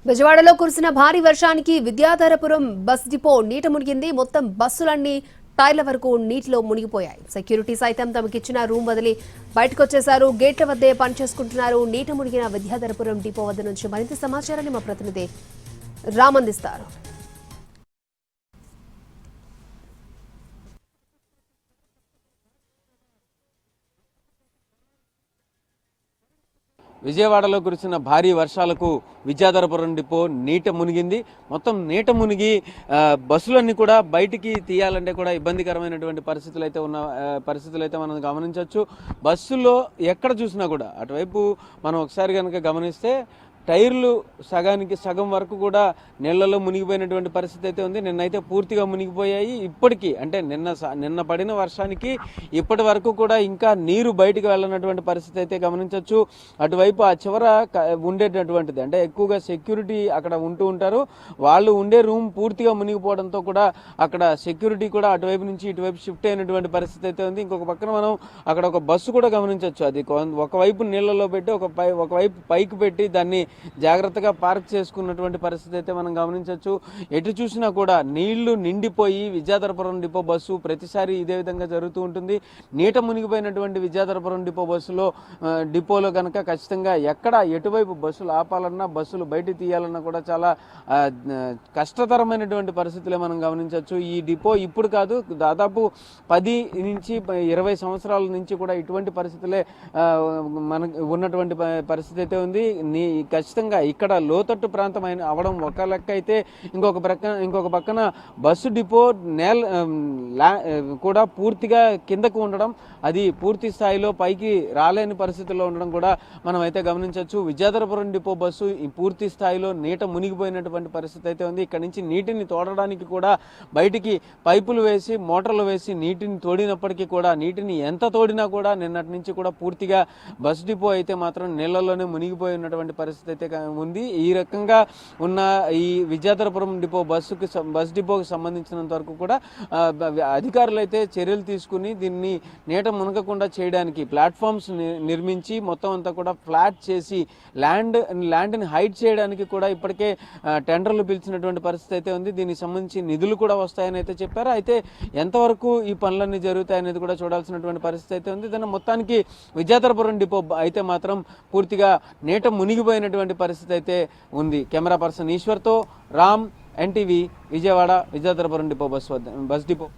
విజయవాడలో కురిసిన భారీ వర్షానికి విద్యాధరపురం బస్ డిపో నీట మునిగింది. మొత్తం బస్సులన్నీ టైర్ల వరకు నీటిలో మునిగిపోయాయి. సెక్యూరిటీ సైతం తమకిచ్చిన రూమ్ వదిలి బయటకొచ్చేశారు. గేట్ల వద్దే పనిచేసుకుంటున్నారు. నీట మునిగిన విద్యాధరపురం డిపో వద్ద నుంచి మరింత సమాచారాన్ని మా ప్రతినిధి రామ్ అందిస్తారు. విజయవాడలో కురిసిన భారీ వర్షాలకు విద్యాధరపురం డిపో నీట మునిగింది. మొత్తం నీట మునిగి బస్సులన్నీ కూడా బయటికి తీయాలంటే కూడా ఇబ్బందికరమైనటువంటి పరిస్థితులు అయితే మనం గమనించవచ్చు. బస్సుల్లో ఎక్కడ చూసినా కూడా అటువైపు మనం ఒకసారి కనుక గమనిస్తే టైర్లు సగం వరకు కూడా నీళ్లలో మునిగిపోయినటువంటి పరిస్థితి అయితే ఉంది. నిన్నైతే పూర్తిగా మునిగిపోయాయి. ఇప్పటికీ అంటే నిన్న పడిన వర్షానికి ఇప్పటి వరకు కూడా ఇంకా నీరు బయటికి వెళ్ళనటువంటి పరిస్థితి అయితే గమనించవచ్చు. అటువైపు ఆ చివర ఉండేటటువంటిది అంటే ఎక్కువగా సెక్యూరిటీ అక్కడ ఉంటూ ఉంటారు. వాళ్ళు ఉండే రూమ్ పూర్తిగా మునిగిపోవడంతో కూడా అక్కడ సెక్యూరిటీ కూడా అటువైపు నుంచి ఇటువైపు షిఫ్ట్ అయినటువంటి పరిస్థితి అయితే ఉంది. ఇంకొక పక్కన మనం అక్కడ ఒక బస్సు కూడా గమనించవచ్చు. అది ఒకవైపు నీళ్లలో పెట్టి ఒకవైపు పైకి పెట్టి దాన్ని జాగ్రత్తగా పార్క్ చేసుకున్నటువంటి పరిస్థితి అయితే మనం గమనించవచ్చు. ఎటు చూసినా కూడా నీళ్లు నిండిపోయి విద్యాధరపురం డిపో బస్సు ప్రతిసారి ఇదే విధంగా జరుగుతూ ఉంటుంది. నీట మునిగిపోయినటువంటి విద్యాధరపురం డిపోలో కనుక ఖచ్చితంగా ఎక్కడ ఎటువైపు బస్సులు ఆపాలన్నా బస్సులు బయట తీయాలన్నా కూడా చాలా కష్టతరమైనటువంటి పరిస్థితులే మనం గమనించవచ్చు. ఈ డిపో ఇప్పుడు కాదు, దాదాపు 10 నుంచి 20 సంవత్సరాల నుంచి కూడా ఇటువంటి పరిస్థితులే మనకు ఉన్నటువంటి పరిస్థితి అయితే ఉంది. ఖచ్చితంగా ఇక్కడ లోతట్టు ప్రాంతం అవడం ఒక లెక్క అయితే ఇంకొక పక్కన బస్సు డిపో కూడా పూర్తిగా కిందకు ఉండడం, అది పూర్తి స్థాయిలో పైకి రాలేని పరిస్థితుల్లో ఉండడం కూడా మనం అయితే గమనించవచ్చు. విద్యాధరపురం డిపో బస్సు పూర్తి స్థాయిలో నీట మునిగిపోయినటువంటి పరిస్థితి అయితే ఉంది. ఇక్కడ నుంచి నీటిని తోడడానికి కూడా బయటికి పైపులు వేసి మోటార్లు వేసి నీటిని తోడినప్పటికీ కూడా నీటిని ఎంత తోడినా కూడా నిన్నటి నుంచి కూడా పూర్తిగా బస్ డిపో అయితే మాత్రం నీళ్లలోనే మునిగిపోయి ఉన్నటువంటి పరిస్థితి అయితే ఉంది. ఈ రకంగా ఉన్న ఈ విద్యాధరపురం బస్ డిపోకి సంబంధించినంత వరకు కూడా అధికారులు అయితే చర్యలు తీసుకుని దీన్ని నీట మునగకుండా చేయడానికి ప్లాట్ఫామ్స్ నిర్మించి మొత్తం అంతా కూడా ఫ్లాట్ చేసి ల్యాండ్ని హైట్ చేయడానికి కూడా ఇప్పటికే టెండర్లు పిలిచినటువంటి పరిస్థితి అయితే ఉంది. దీనికి సంబంధించి నిధులు కూడా వస్తాయని అయితే చెప్పారు. అయితే ఎంతవరకు ఈ పనులన్నీ జరుగుతాయనేది కూడా చూడాల్సినటువంటి పరిస్థితి అయితే ఉంది. దాని మొత్తానికి విద్యాధరపురం డిపో అయితే మాత్రం పూర్తిగా నీట మునిగిపోయినటువంటి పరిస్థితి అయితే ఉంది. కెమెరా పర్సన్ ఈశ్వర్తో Ram, NTV, Vijayawada Vidyadharapuram depot bus depot.